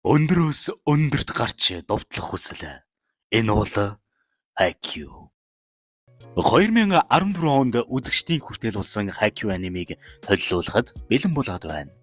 Өндрөөс өндөрт гарч довтлох хүсэл. Энэ бол Haikyuu. 2014 онд үзэгчдийн хүртэл болсон Haikyuu анимыг толилуулахад бэлэн болоод байна.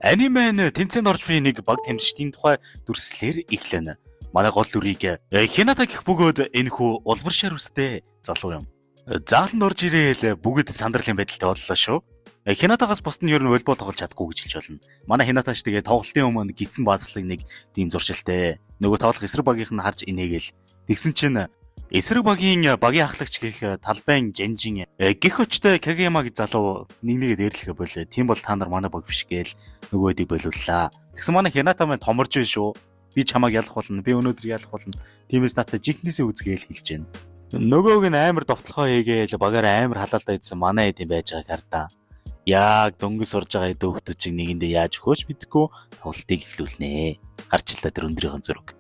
Аниме нь тэмцээнд орж буй нэг баг тамирчдын тухай дүрслэлээр эхлэнэ. Манай гол дүрийг Hinata гэх бөгөөд энэхүү улбар шар үстэй залуу юм. Зааланд орж ирээл бүгд сандралын байдалтай боллоо шүү. Hinata-гаас бусд нь ер нь волейбол тоглож чаддгүй гэж хэлж болно. Манай Hinata ч тэгээ тоглолтын өмнө гидсэн баазлыг нэг тийм зуршилтэй. Нөгөө тоглох эсрэг багийнх нь харж инээгээл. Тэгсэн чинь эсрэг багийн ахлагч гэх талбайн Женжин гих очтой Кагаяма гэж залуу нэгнийгээ дээрлэхэ болоо. Тийм бол та нар манай баг биш гээл нөгөөдийг болиуллаа. Тэгсэн манай Hinata маань томорж байна шүү. Би чамайг ялах болно. Би өнөөдөр ялах болно. Тиймээс надад жинхнээсээ үзгээл хэлж байна. Нөгөөг нь амар довтлохоо хийгээл багаараа амар халаалдаа идсэн манай эд юм байж байгааг хардаа. Яг дөнгөс сурж байгаа дөөхдүүд чинь нэгэндээ яаж өгөөч мэдгүй тоглолтыг эхлүүлнэ. Харчлаа тэр өндрийн зураг.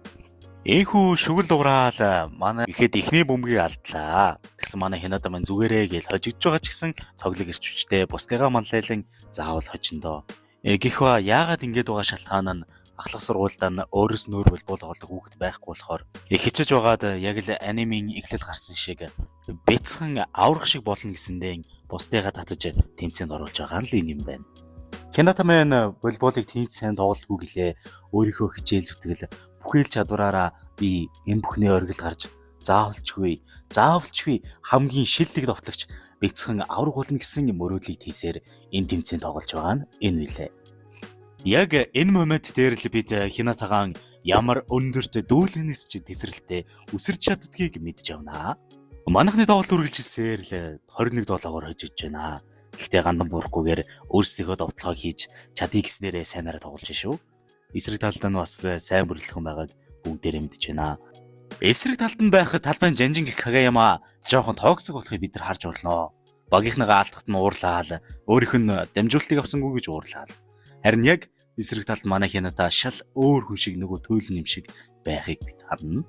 Энхүү шүгэл дуграал манай ихэд ихний бөмбөгийг алдлаа. Тэгсэн манай Hinata маань зүгээрээ гээл хожигдж байгаа ч гэсэн цоглог ирчвчтэй бусдыгаа манлайлан заавал хожиндоо. Гихва яагаад ингэж байгаа шалтгаан нь ахлах сургуультай нь өөрөөс нөр волейбол тоглох хүүхэд байхгүй болохоор хичээж байгаад яг л анимын эхлэл гарсан шиг бяцхан аврах шиг болно гэсэндээ бусдыгаа татаж тэмцээнд оруулж байгаа нь л энэ юм байна. Hinata маань волейболыг тийм сайн тоглолтгүй гэлээ өөрийнхөө хичээл зүтгэл бүхэл чадвараараа би энэ бүхний оргил гарч заавалчгүй хамгийн шилдэг довтлогч бяцхан аврах болно гэсэн мөрөөдлийг тийсээр энэ тэмцээнд тоглож байгаа нь энэ үлээ. Яг энэ момент дээр л бид Hinata-гаан ямар өндөрт дүүлгэнээс ч тесрэлтэй үсэрч чаддгийг мэдж авнаа. Манайхны тоглолт үргэлжилсээр л 21-7-оор хожиж байна. Гэхдээ гандан буурахгүйгээр өөрсдийнхөө довтлогоо хийж чадъя гэснээрээ сайнараа тоглож шүү. Эсрэг талд нь бас сайн бүрэлдэхүүн байгааг бүгдээрээ мэдж байна. Эсрэг талд нь байх талбайн Женжин гэх Кагаяма жоохон токсик болохыг бид нар харж болно. Багийнхныгаа алдахад нь уурлаад өөрийнх нь дамжуултыг авсангүй гэж уурлаад. Харин яг эсрэг талд манай Hinata шал өөр хүн шиг нөгөө туйлын юм шиг байхыг бид харна.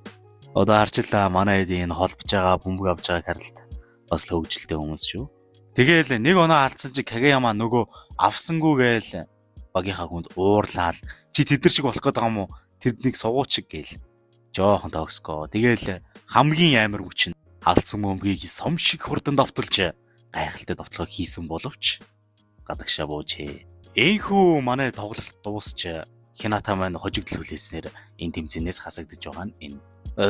Одоо харчлаа манай эдийн холбож байгаа бөмбөг авж байгааг харалт бас л хөвгөлтэй хүмүүс шүү. Тэгээл нэг оноо алдсан чи Kagayama нөгөө авсангүй гээл багийнхаа хүнд уурлаад чи тэдэр шиг болох гээд байгаа юм уу? Тэднийг сугууч гээл жоохон токсико. Тэгээл хамгийн амар хүч нь алдсан бөмбөгийг сом шиг хурдан давталж гайхалтай довтлогоо хийсэн боловч гадагшаа буужээ. Энхүү манай тоглолт дуусч Hinata маань хожигдол хүлээснээр энэ тэмцээнээс хасагдж байгаа нь энэ.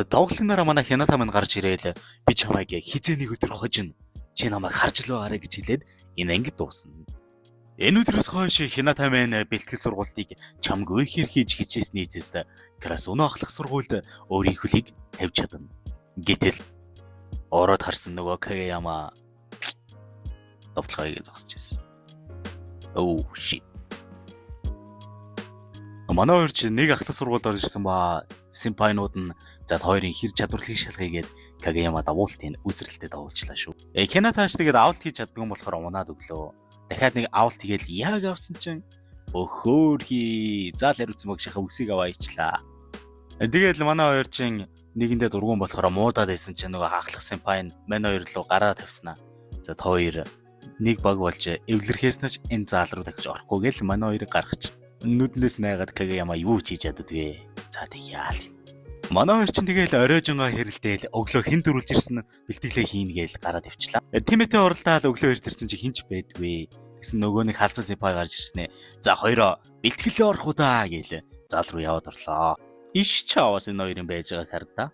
Тоглолтынараа манай Hinata маань гарч ирээл би чамайг хизээний өдөр хожино. Чи намайг харж л байгаарэ гэж хэлээд энэ ангид дуусна. Энэ өдрөөс хойш Hinata маань бэлтгэл сургалтыг чамгүй хэр хийж хичээсний эцэст Krasuno ахлах сургуульд өөрийн хөлийг тавьж чадна. Гэтэл ороод харсан нөгөө Kagayama довтлогыг зогсож ирсэн. Oh shit. Манай хоёр ч нэг ахлах сургуульд орж ирсэн ба симпайнууд нь зад хоёрын хэр чадварлыг шалгахыгээд Kagayama давуултын үсрэлтэд давуулчлаа шүү. Hinata ч тэгээд авалт хийж чаддгүй болохоор унаад өглөө. Дахиад нэг авалт хийгээл яг авсан чинь өхөөрхий заал хариуцсан баг шахаа үсийг аваачлаа. Тэгээд л манай хоёр чинь нэгэндээ дургуун болохоор муудаад байсан чинь нөгөө ахлах симпайн манай хоёр руу гараа тавьснаа. Зад хоёр нэг баг болж эвлэрхээснэж энэ заал руу дахиж орохгүй гэл манай хоёрыг гаргач. Нүднээс найгаад Kagayama юу ч хийж чаддгүй. За тэг яал. Манай хоёр чинь тэгээл оройжонгаа хэрэлдээл өглөө хэн дөрүүлж ирсэн бэлтгэлээ хийн гээл гараад авчлаа. Тимэтэ оролдоод өглөө ирд ирсэн чи хинч байдгүй. Тэгсэн нөгөө нэг халзан сипай гарч ирснэ. За хоёроо бэлтгэлээ орох удаа гээл зал руу яваад орлоо. Иш чаавас энэ хоёрын байж байгааг хардаа.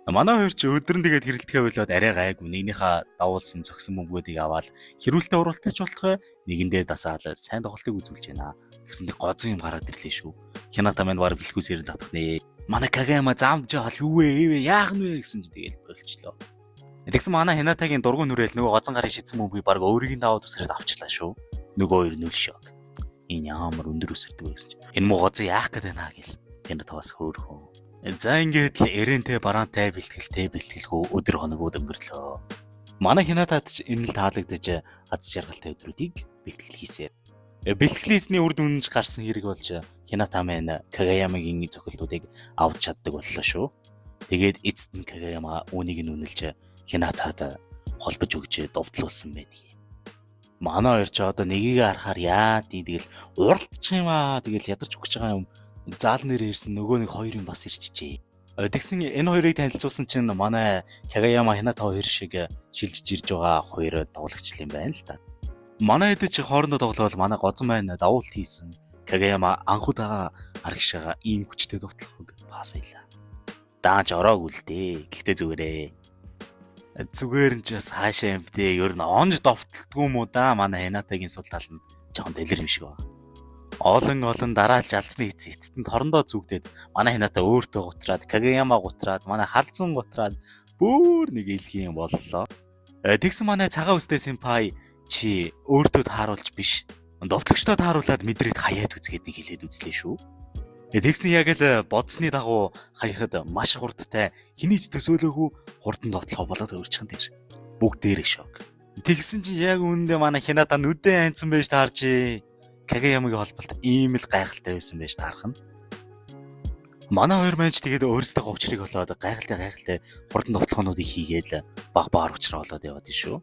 Манай хоёр ч өдөр нь тэгээд хэрэлдэхээ болоод арай гайгүй нэгнийхээ давуулсан зөксөн бөмбөгүүдийг аваад хэрүүлтэй уралдаж болтгой нэгэндээ дасаал сайн тоглолтыг үзүүлж байна. Тэгсэн нэг гозон юм гараад ирлээ шүү. Hinata маань баг бэлхүүсээр татах нэ. Манай Kagayama заамд жаал юу вэ яах нь вэ гэсэн чи тэгээд болчлоо. Тэгсэн манай Hinata-гийн дургуун нүрэл нөгөө гозон гарын шидсэн бөмбөгийг баг өөрийг нь даваад үсрээд авчлаа шүү. Нөгөө хоёр нүл шок. Энэ ямар өндөр үсэрдэг вэ гэсэн чи. Энэ муу гозон яах гээд байна гэл. Hinata бас хөөрхөн. За ингээд л эрэнтэй бараантай бэлтгэлгүй өдөр хоногуд өнгөрлөө. Манай Hinata ч энэ л таалагдаж аз жаргалтай өдрүүдийг бэлтгэл хийсэн. Бэлтгэлээсний үр дүнж гарсан хэрэг болж Hinata маань Kagayama-гийн зохилтуудыг авч чаддаг боллоо шүү. Тэгээд эцэст нь Kagayama үүнийг нь үнэлж Hinata-д холбож өгч довтлуулсан байдаг юм. Манай хоёр ч одоо нэгийг харахаар яа тий тэгэл уралдчих юм аа. Тэгэл ядарч өгч байгаа юм. Заал нэр ирсэн нөгөө нэг хоёр юм бас ирчихжээ. Тэгсэн энэ хоёрыг танилцуулсан чинь манай Кагаяма Хината хоёр шиг шилжиж ирж байгаа хоёр тоглогч юм байна л да. Манай хэд ч хоорондоо тоглоод манай гозон маань давуулт хийсэн. Кагаяма анхудаага арагшаага ийм хүчтэй тоглохыг пасаялаа. Даанч ороогүй л дээ. Гэхдээ зүгээрээ. Зүгээр нь ч бас хаашаа юм бэ? Ер нь онж довтлдгүй юм уу да? Манай Хинатагийн султал нь жоохон дэлгэр юм шиг байна. Олон дараалж алдсны эцэст хорондоо зүгдээд манай Хината өөртөө гутраад Кагаяма гутраад манай халзан гутраад бүр нэг илгийн юм боллоо. Тэгсэн манай цагаан үстэй сэмпай чи өөртөө тааруулж биш. Довтлогчдоо тааруулаад мэдрээд хаяад үзгээд нэг хэлээд үзлээ шүү. Тэгсэн яг л бодсны дагуу хаяхад маш хурдтай хинийч төсөөлөөгүй хурдан довтлохоо болоод өрчгөн дээр. Бүгдээрээ шок. Тэгсэн чи яг үүндээ манай Хината нүдэн ханцсан байж таарч Кагаяамагийн холболт ийм л гайхалтай байсан байж таарах нь. Манай хоёр маань ч тэгээд өөрсдөө учрыг болоод гайхалтай хурдан довтлохоонуудыг хийгээд баг учраа болоод яваад шүү.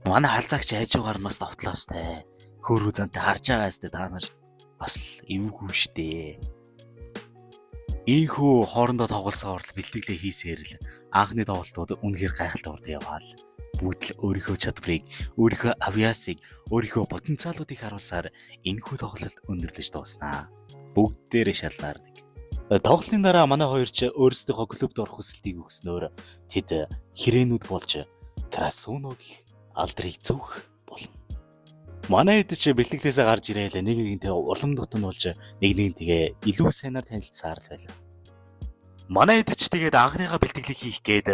Манай халзаагч хайжуугаар нас довтлоостай. Хөөрөө зантай харж байгаа сте та нар бас л эвгүй штэ. Ийхүү хоорондоо тоглосон орл бэлтгэлээ хийсээр л анхны тоглолтууд үнэхээр гайхалтай урд яваал. Бүгд л өөрийнхөө чадварыг, өөрийнхөө авиасыг, өөрийнхөө потенциалуудыг харуулсаар энэхүү тоглолт өндөрлөж дууснаа. Бүгдээрээ шалнаардаг. Тоглолтын дараа манай хоёр ч өөрсдийнхөө клубт орох хүсэлтийг өгснөөр тэд хэрээнүүд болж Красуног алдрыг зөөх болно. Манай хэд ч бэлтгэлээсээ гарч ирээл нэгнийгэнтэй улам дотнуулж нэгнийгээ илүү сайнаар танилцсаар л байлаа. Манай хэд ч тэгээд анхныхаа бэлтгэлийг хийх гээд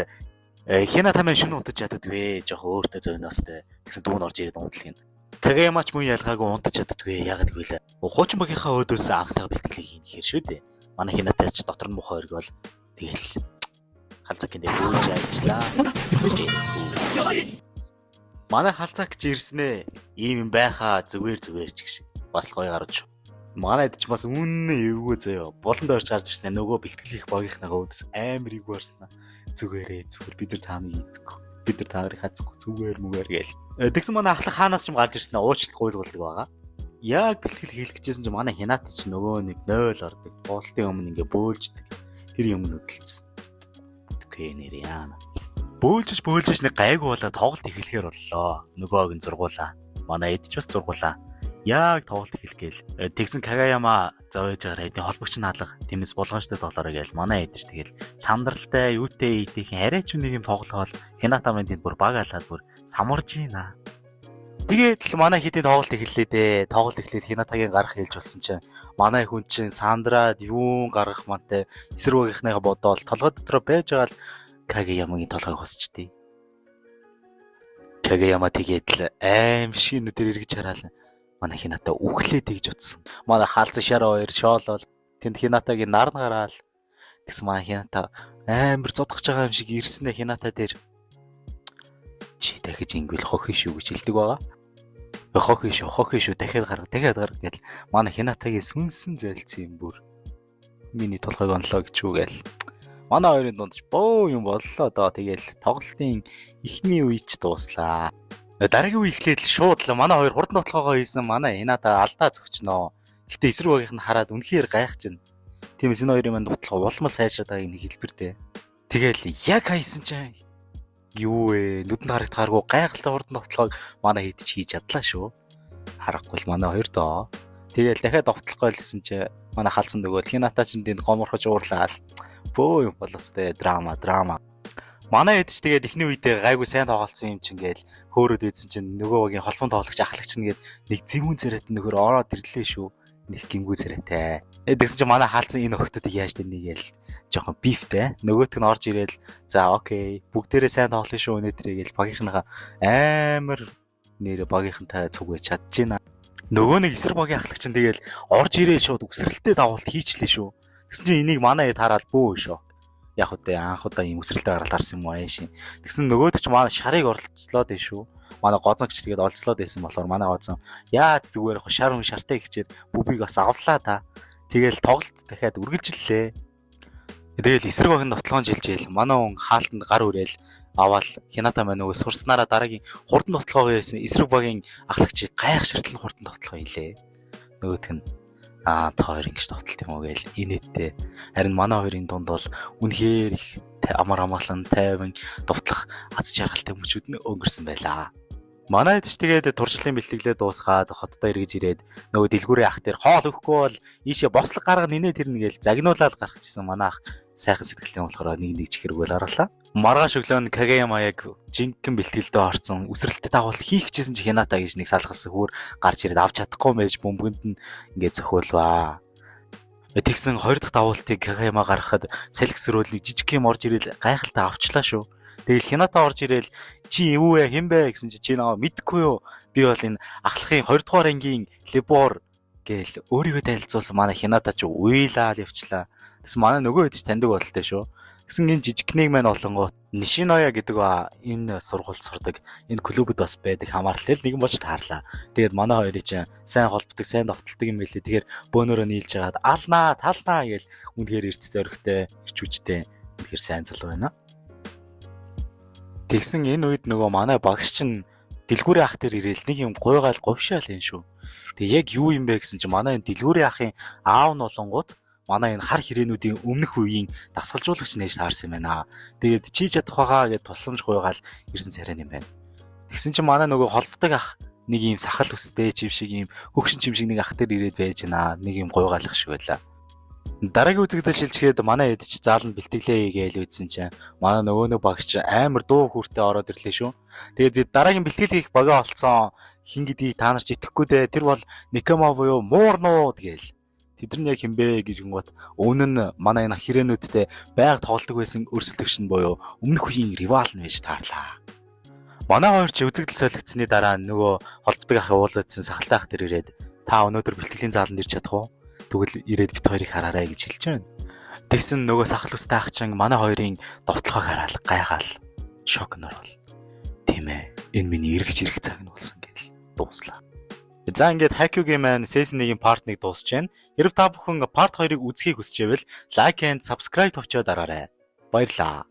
Хината маань шүн унтаж чаддагвэ. Жохо өөртөө зөөнөөстэй. Тэгсэн дүүн орж ирээд унтлах юм. Кагаяма ч мөн ялгаагүй унтаж чаддагвэ. Яг гэвэл хуучин багийнхаа өөдөөс анхныхаа бэлтгэлийг хийхээр шүү дээ. Манай Хината ч дотор нь мухаа өргөөл тэгэл халзаакиндээ бүүж ажиллаа. Манай халзаак ч ирснэ. Ийм юм байхаа зүгээр ч гэх. Бас л гоё гарч. Манайд ч бас үнэн эвгүй заяа. Болонд орж гарч ирснэ. Нөгөө бэлтгэл их багийнхнаа өөдөөс амар эвгүй орсноо. Зүгээр бид нар тааны идэггүй. Бид нар та нарыг хазахгүй зүгээр гээл. Тэгсэн манай ахлах хаанаас ч юм гарч ирсэн уучлалт гуйлгуулдаг байгаа. Яг бэлтгэл хийх гэжсэн чинь манай Хинат ч нөгөө нэг 0 ордог. Уултын өмнө ингээ бөөлждөг. Тэр юм хөдөлсөн. Үгүй нэр яана. Бөөлжж нэг гайгүй болоо тоглолт эхлэхээр боллоо. Нөгөөг нь зургуулаа. Манай эд ч бас зургуулаа. Яг тоглолт эхлэхгээл. Тэгсэн Кагаяма зовж байгаа хэдийн холбогч наалга тэмээс болгоомжтой долоорой гээл манай эдж тэгэл сандралтай юутэй идэх арайч нэг юм тоглоол Хината маань тэнд бүр багаалаад бүр самарж ийна. Тэгээд л манай хэдийн тоглолт эхэллээ дээ. Тоглолт эхлээд Хинатагийн гарах хэлж болсон чинь манай хүн чинь сандраад юун гаргах мантай эсрэг багийнхныгаа бодоол толгой дотор байж байгаа л Кагаяамагийн толгойг хосчтээ. Кагаяма тэгээд л аим шинүүдээр эргэж хараал. Манай Хината үхлээд тэгж утсан. Манай хаалцан шараа хоёр шоолол тэнд Хинатагийн нар гараал. Тэгсэн манай Хината амар зодгож байгаа юм шиг ирснэ Хината дээр. Чи дахиж ингүүл хохи шүү гэж хэлдэг байгаа. Хохи шүү дахиад гарга гэл манай Хинатагийн сүнсэн зайлцсан юм бүр. Миний толгойг онлоо гэж үгээл. Манай хоёрын дунд ч боо юм боллоо доо. Тэгээл тоглолтын эхний үе ч дууслаа. Дараагийн үе эхлээд л шууд л манай хоёр хурдан тоглоогоо хийсэн манай Хината алдаа зөгчнөө. Гэтэ эсрэг багийнх нь хараад үнэхээр гайхаж байна. Тиймээс энэ хоёрын манд дутлага улмаа сайжраад байгааг нэг хэлбэртэй. Тэгэл яг хайсан чинь юу вэ? Нүдэнд харагдахааргүй гайхалтай хурдан тоглоог манай хэд ч хийж чадлаа шүү. Харахгүй л манай хоёр доо. Тэгэл дахиад тоглохгүй л гэсэн чинь манай халсан нөгөө Хината ч тэнд гоморхож уурлаа. Бөө юм болоостэй драма. Манай хэд ч тэгээд эхний үедээ гайгүй сайн тоглолцсон юм чинь гээл хөөрөд ийдсэн чинь нөгөө багийн холбон тоглогч ахлагч нэгээд нэг зэвүүн царайт нөхөр ороод ирлээ шүү. Нэг гингүү царайтай. Тэгсэн чинь манай хаалцсан энэ охтуудыг яаж дэнэ гээл жоохон бифтэй. Нөгөөтг нь орж ирээл за окей бүгдээрээ сайн тоглоно шүү өнөөдрийг гээл багийнхнаа амар нэр багийнхантай цугэж чадчихна. Нөгөө нэг эсрэг багийн ахлагч нь тэгээл орж ирээл шууд үсрэлтэй дагуулт хийчлээ шүү. Тэгсэн чинь энийг манай хэд хараад бөө шүү. Яг үгүй анх удаа юм өсрэлтэй гараад харсан юм аа шин. Тэгсэн нөгөөд ч манай шарыг оролцлоод дээ шүү. Манай гоцонгч тэгээд олцлоод байсан болохоор манай гоцон яаж зүгээр яг шар хүн шартай гिचээд бүбийг бас авлаа та. Тэгээл тоглолт дахиад үргэлжлэлээ. Тэгээл эсрэг багийн тоглоом жилжээл манай хүн хаалтанд гар үрээл Аваад Хината маань нөгөө сурснараа дараагийн хурдан тоглохоо байсан эсрэг багийн ахлагчийг гайхширтлан хурдан тоглохоо хийлээ. Нөгөөх нь тоор ингэж тоглолт юм уу гээл инээдтэй. Харин манай хоёрын дунд бол үнэхээр их амар амгалан тайван довтлох аз жаргалтай мөчүүд нь өнгөрсөн байлаа. Манай хэд ч тэгээд туршлын бэлтгэлээ дуусгаад хотдоо эргэж ирээд нөгөө дэлгүүрийн ах дээр хоол өгөхгүй бол ийшээ бослог гарга нинэ тэрнэ гээл загнуулаад гарах гэсэн манай ах сайхан сэтгэлтэй болохоор нэг чихэрэг байл оруулаа. Маргааш өглөө нь Кагаяма яг жинхэнэ бэлтгэлдээ орсон үсрэлттэй дагуул хийх гэжсэн чи Хината гэж нэг салгасан хөр гарч ирээд авч чадахгүй байж бөмбөгөнд нь ингээд зөхөөлваа. Тэгсэн хоёр дахь дагуултыг Кагаяма гаргахад салхи сөрөөлийг жижиг юм орж ирэл гайхалтай авчлаа шүү. Тэгэл Хината орж ирэл чи юу вэ хэн бэ гэсэн чи наваа мэдхгүй юу? Би бол энэ ахлахын 2 дугаар ангийн лебор гээл өөрийгөө танилцуулсан манай Хината ч уйлаад явчлаа. Тэс манай нөгөө хэд ч таньдаг бололтой шүү. Гэсэн энэ жижигкнийг маань олонгоо Нишиноя гэдэг энэ сургуульд сурдаг энэ клубуд бас байдаг хамаарлал нэгэн болж таарлаа. Тэгээд манай хоёрыг чинь сайн холбодог, сайн довтолдог юм билээ. Тэгэхээр бөөнөрөө нийлж хагаад алнаа, талнаа гээл үнэхээр эрц зөрөгтэй, эрч хүчтэй үнэхээр сайн залуу байна. Тэгсэн энэ үед нөгөө манай багш чинь дэлгүүрийн ах дээр ирээл нэг юм гойгаал говшаал юм шүү. Тэг яг юу юм бэ гэсэн чинь манай энэ дэлгүүрийн ахын аав нь олонгууд манай энэ хар хэрээнүүдийн өмнөх үеийн дасгалжуулагч нээж таарсан юм байна. Тэгээд чи чадах байгаа гэд тусламж гуйгаал ирсэн царай юм байна. Тэгсэн чинь манай нөгөө холбодог ах нэг юм сахал өстэй чив шиг юм хөгшин чим шиг нэг ах дээр ирээд байж байна. Нэг юм гуйгаалах шиг байлаа. Дараагийн үзэгдэл шилжгээд манай хэд ч зааланд бэлтгэлээ гээл үзсэн чинь манай нөгөө багч амар дуу хүртээ ороод ирлээ шүү. Тэгээд бид дараагийн бэлтгэл хийх богио олцсон хин гэдгийг та нар ч итгэхгүй дээ. Тэр бол Никама буюу муурнууд гээл. Тэд нар яг хинбэ гэж гингот өмнө нь манай энэ хэрээнүүдтэй байг тоглодог байсан өрсөлдөгч нь буюу өмнөх үеийн ривал нь байж таарлаа. Манай хоёр ч үзэгдэл солигдсны дараа нөгөө холбодог ах уулзсан сахалтай ах дээр ирээд та өнөөдөр бэлтгэлийн зааланд ирч чадах уу? Тэгвэл ирээд бит хоёрыг хараарай гэж хэлж байна. Тэгсэн нөгөө сахал устай ах чинь манай хоёрын довтлохоо хараад гайхаал шок нөрвөл. Тийм ээ. Энэ миний эргэж ирэх цаг нь болсон гэж дууслаа. За ингээд Haikyuu-гийн маань season 1-ийн part 1 дуусж байна. Хэрв та бүхэн part 2-ыг үзхийг хүсч байвал like and subscribe товчоо дараарай. Баярлалаа.